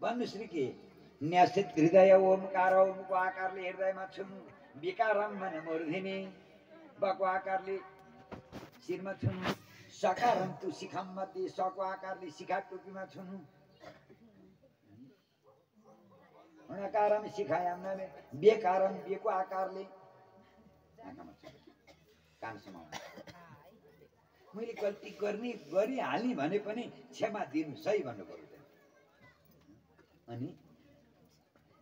भन्नुस् नि के न्यासित हृदय ओमकार ओमको आकारले हृदयमा छुनु विकारम मन मूर्धिनी बको आकारले शिरमा छुनु सकारम तु शिखम मध्ये सको आकारले शिखा टोपीमा छुनु अनकारम शिखायाम नमे बेकारम बेको आकारले आँखामा छुनु कान समाउनु मैले गल्ती गरिहालेँ भने पनि क्षमा दिनु सही भन्नु पर्यो अनि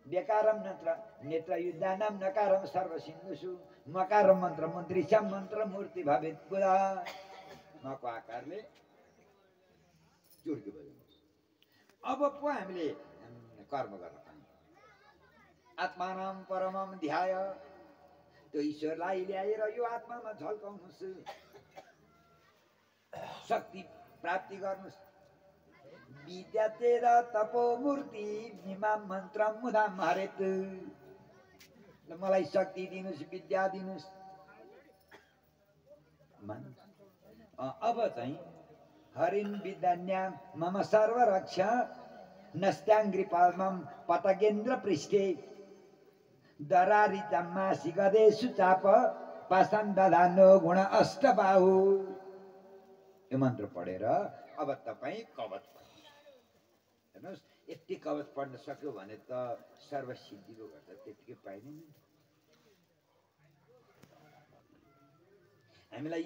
बेकारम नेत्र युद्धानाम नकारम सर्वसिन्धुषु मकारम मन्त्र मन्त्रीश्याम मन्त्र मूर्ति भवेत पुरा मको आकारले चुड्की बजाउनुहोस् अब पो हामीले कर्म गर्न पायौँ आत्मानाम परमम ध्याय त्यो ईश्वरलाई ल्याएर यो आत्मामा झल्काउनुहोस् शक्ति प्राप्ति गर्नुहोस् विद्या तेरा तपो मूर्ति इमाम मन्त्र मुदाम हरेत मलाई शक्ति दिनुस् विद्या दिनुस् अब चाहिँ हरिन विद्यान्या मम सर्वरक्ष नस्त्याङ्ग्रिपाल्मम पतगेन्द्र पृष्ठे दरारितम्मा सिगदेषु चाप पाषाण दधानो गुण अष्टबाहु यो मन्त्र पढेर अब तपाईँ कवच हेर्नुहोस् यति कवच पढ्न सक्यो भने त सर्वसिद्धिको गर्दा त्यतिकै पाइँदैन हामीलाई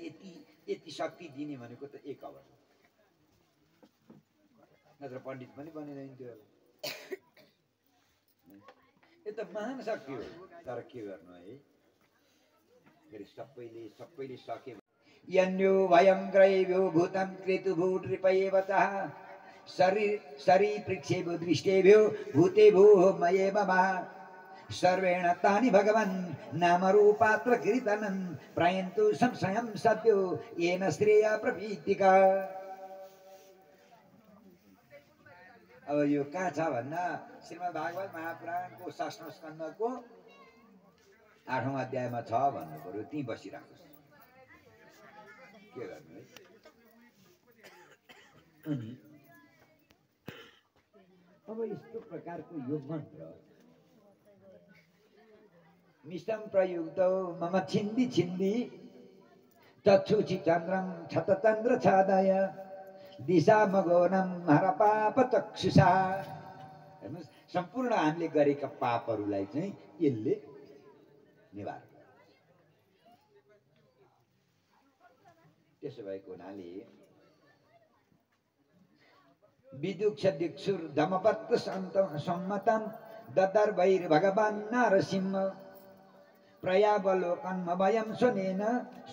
यति शक्ति दिने भनेको त एक कवच नत्र पण्डित पनि बनिँदैन थियो यो त महान शक्ति हो तर के गर्नु है फेरि सबैले सके यन्यो भयं ग्रैव्यो भूतं कृतुभूटृपयेवतः शरी पृक्षेभ्यो दृष्टेभ्यो भूतेभ्यो मयेव सर्वेण तानि भगवन् नामरूपात्र कीर्तनं प्रयन्तु संशयं सद्यो येन श्रेय प्रपीतिका अब यो कहाँ छ भन्दा श्रीमद् भागवत महापुराणको 6औं स्कन्धको 8औं अध्यायमा छ भन्नु पर्यो त्यहीँ बसिराख्नुहोस् के गर्नु है अब यस्तो प्रकारको यो मन्त्र मिष्टम प्रयुक्तौ मम छिन्दी छिन्दी चक्षुषि चन्द्रम छतचन्द्र छादय दिशा मगोनम हरपाप चक्षुषा हेर्नुहोस् सम्पूर्ण हामीले गरेका पापहरूलाई चाहिँ यसले निवारण गर्छ त्यसो भएको हुनाले विदुक्ष दिक्षुर धमपत्र सम्मतम ददर्भैर भगवान् नरसिंह प्रयावलोकन भयं स्वनेन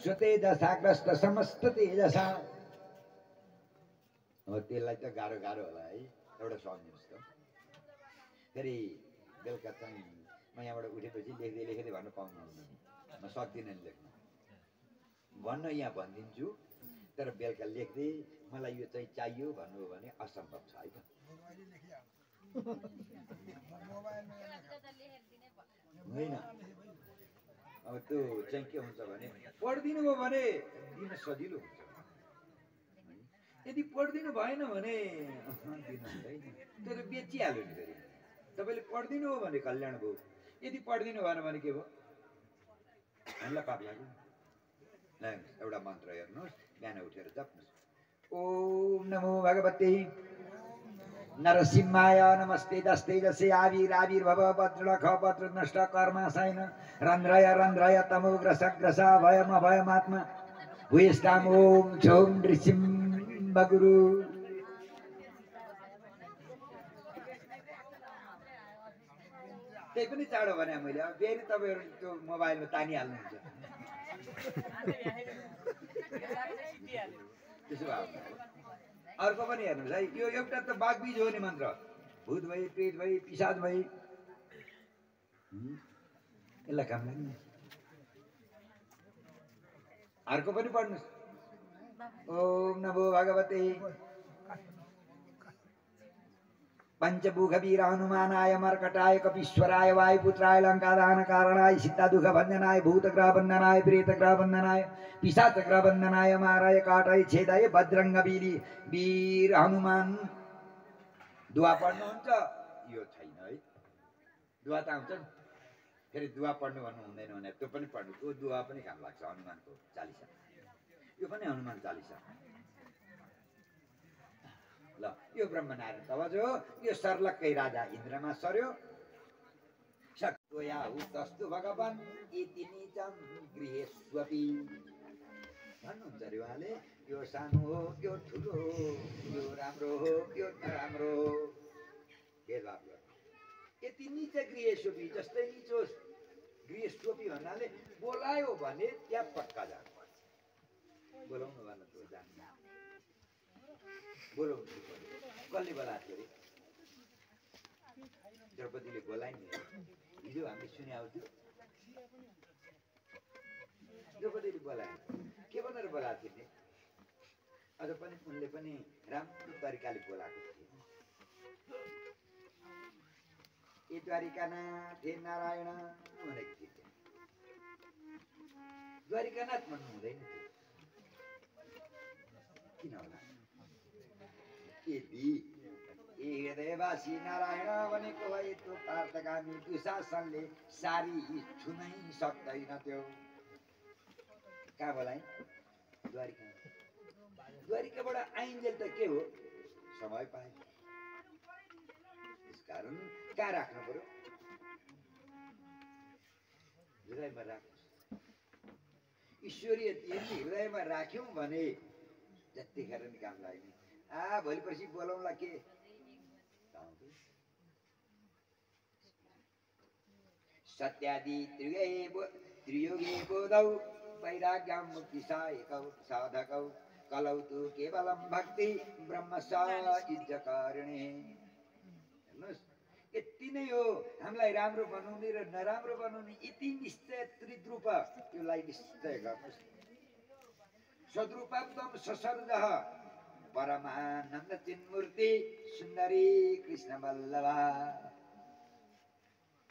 स्वते दशाग्रस्त समस्त तेजसा अब त्यसलाई त गाह्रो होला है एउटा सम्झिनुहोस् त फेरि बेलुका चाहिँ म यहाँबाट उठेपछि लेख्दै भन्न पाउनुहुन्न म सक्दिनँ नि लेख्न भन्न यहाँ भनिदिन्छु तर बेलुका लेख्दै मलाई यो चाहिँ चाहियो भन्नु हो भने असम्भव छ है त होइन अब त्यो चाहिँ के हुन्छ भने पढिदिनु भयो भने दिन सजिलो हुन्छ यदि पढिदिनु भएन भने दिन हुँदैन त्यो त बेचिहाल्यो नि फेरि तपाईँले पढिदिनु हो भने कल्याण भयो यदि पढिदिनु भएन भने के भयो हामीलाई पाप लाग्यो एउटा मन्त्र हेर्नुहोस् बिहान उठेर जप्नुहोस् ओम नमो भगवते नरसिंहाय नमस्ते दस्ते दशे आविर्भव वज्रख वज्र नष्ट कर्माशयन रन्ध्रय तमो ग्रसा भयमात्मा भूयिष्ठाम ओम छौम नृसिंह गुरु त्यही पनि चाँडो भने मैले अब फेरि तपाईँहरू त्यो मोबाइलमा तानिहाल्नुहुन्छ त्यसो भए अर्को पनि हेर्नुहोस् है यो एउटा त बागबीज हो नि मन्त्र भूत भई प्रेत भई पिशाच भई यसलाई काम लाग्ने अर्को पनि पढ्नुहोस् ओम नमो भगवते पंचमुख वीर हनुमानाय मर्कटाय कपीश्वराय वायुपुत्राय लंकादान कारणाय सीता दुख भंजनाय भूतग्रह बंधनाय प्रेतग्रह बंधनाय पिशाचग्रह बंधनाय माराय काटाय छेदाय भद्रंग वीर हनुमान दुआ पढ्नुहुन्छ यो छैन है। दुआ त आउँछ नि, फेरि दुआ पढ्नु भन्नु हुँदैन भने त्यो पनि पढ्नु, त्यो दुआ पनि काम लाग्छ। हनुमानको चालिसा, यो पनि हनुमान चालिसा। ल यो ब्रह्मनारायण तब जो यो सर्लक्कै राजा इन्द्रमा सर्यो। शक्तोया उतस्तु भगवान् इति निजं गृहेष्वपि। भन्नुहुन्छ अरे उहाँले, यो सानो हो यो ठुलो हो, यो राम्रो हो यो नराम्रो हो, भेदभाव गर्नु। यति निच गृहेष्वपि, जस्तै निचो गृहेष्वपि भन्नाले बोलायो भने त्यहाँ पक्का जानु। बोलाउनु भन्न त जान्छ, बोलाउनु कसले बोलाएको थियो अरे? द्रौपदीले बोलाइ नि। हिजो हामीले सुने आउँथ्यो, द्रौपदीले बोलाएन। के भनेर बोलाएको थियो नि? अझ पनि उनले पनि राम्रो तरिकाले बोलाएको थिए। ए द्वारिकानाथ हे नारायण भनेको थियो। द्वारिकानाथ भन्नु हुँदैन थियो, किन होला? यदि ए हृदयवासी नारायण भनेको भए त्यो पार्थगामी दुशासनले सारी छुनै सक्दैन थियो। कहाँ बोलाइ? द्वारिका। द्वारिकाबाट आइन्जेल त के हो? समय पाए। त्यसकारण कहाँ राख्नु पर्यो? हृदयमा राख्नुहोस्। ईश्वरीय यदि हृदयमा राख्यौँ भने जतिखेर नि काम लाग्ने। भोलि पर्सि बोलाउँला के? सत्यादि त्रियुगे बोधौ वैराग्यं मुक्ति साधकौ कलौ तु केवलं भक्ति ब्रह्म सायुज्यकारिणे। हेर्नुहोस्, यति नै हो हामीलाई राम्रो बनाउने र नराम्रो बनाउने। यति निश्चय त्रिद्रुप, योलाई निश्चय गर्नुहोस्। सद्रूपम ससर्जः परमानन्द चिन्मूर्ति सुन्दरी कृष्ण वल्लभा।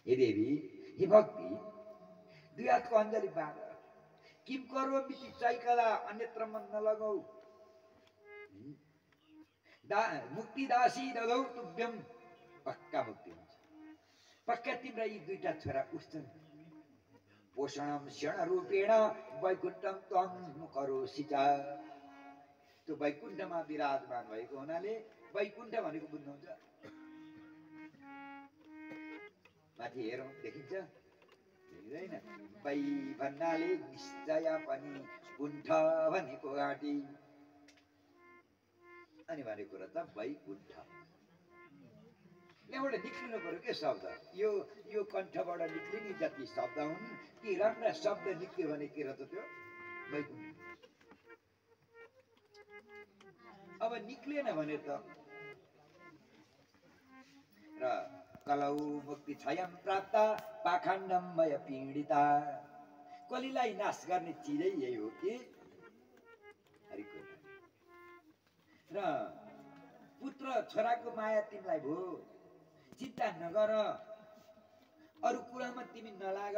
हे देवी, हे भक्ति, दुई हातको अञ्जली बाँध। किम करोमि चैकला अन्यत्र मन नलगाऊ। मुक्ति दासी ददौ तुभ्यम, पक्का मुक्ति हुन्छ। पक्का तिम्रा यी दुईटा छोरा उठ्छन्। पोषणम क्षण रूपेण वैकुण्ठम त्वं करोसि च। त्यो वैकुण्ठमा विराजमान भएको हुनाले वैकुण्ठ भनेको बुझ्नुहुन्छ? माथि हेरौँ, देखिन्छ? देखिँदैन? वै भन्नाले निश्चय पनि, कुण्ठ भनेको घाँटी, अनि भनेको र त वैकुण्ठ। यहाँबाट निक्लिनु पर्यो के शब्द? यो कण्ठबाट निक्लिने जति शब्द हुन् ती राम्रा शब्द निक्ल्यो भने के र त त्यो वैकुण्ठ। अब निक्लेन भने त र कलौ मुक्ति क्षयं प्राप्त पाखण्डं मय पीडिता। कलिलाई नाश गर्ने चिजै यही हो कि हरिको। र पुत्र छोराको माया तिमीलाई भो, चिन्ता नगर, अरू कुरामा तिमी नलाग।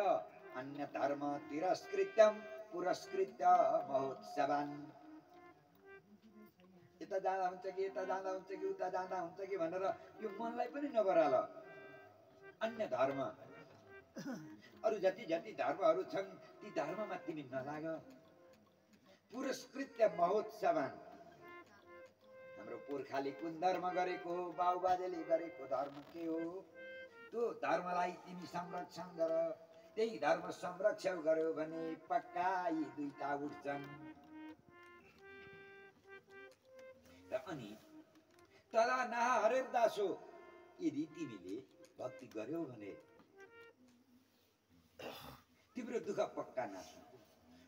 अन्य धर्म तिरस्कृत्यं पुरस्कृत्य महोत्सवान्। यता जाँदा हुन्छ कि यता जाँदा हुन्छ कि उता जाँदा हुन्छ कि भनेर यो मनलाई पनि नबराल। अन्य धर्म, अरू जति जति धर्महरू छन् ती धर्ममा तिमी नलाग। पुरस्कृत्य महोत्सवान्, हाम्रो पुर्खाले कुन धर्म गरेको, बाबुबाजेले गरेको धर्म के हो, त्यो धर्मलाई तिमी संरक्षण गर। त्यही धर्म संरक्षण गर्यो भने पक्का यी दुईटा उठ्छन्। र अनि तदा नह हरेदासो, यदि तिमीले भक्ति गर्यौ भने तिम्रो दुःख पक्का नाश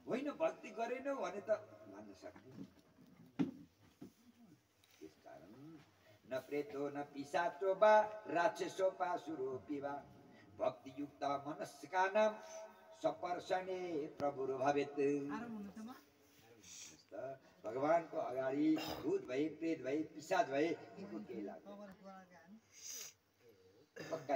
होइन। भक्ति गरेनौ भने त मान्न सक्दैन। त्यसकारण न प्रेतो न पिशाचो वा राक्षसो पाशुरोऽपि वा भक्तियुक्त मनस्कानां सपर्शने प्रभुर् भवेत्। भगवानको अगाडि भूत भए, प्रेत भए, पिशाच भए, यिनको केही लाग्दैन। पक्का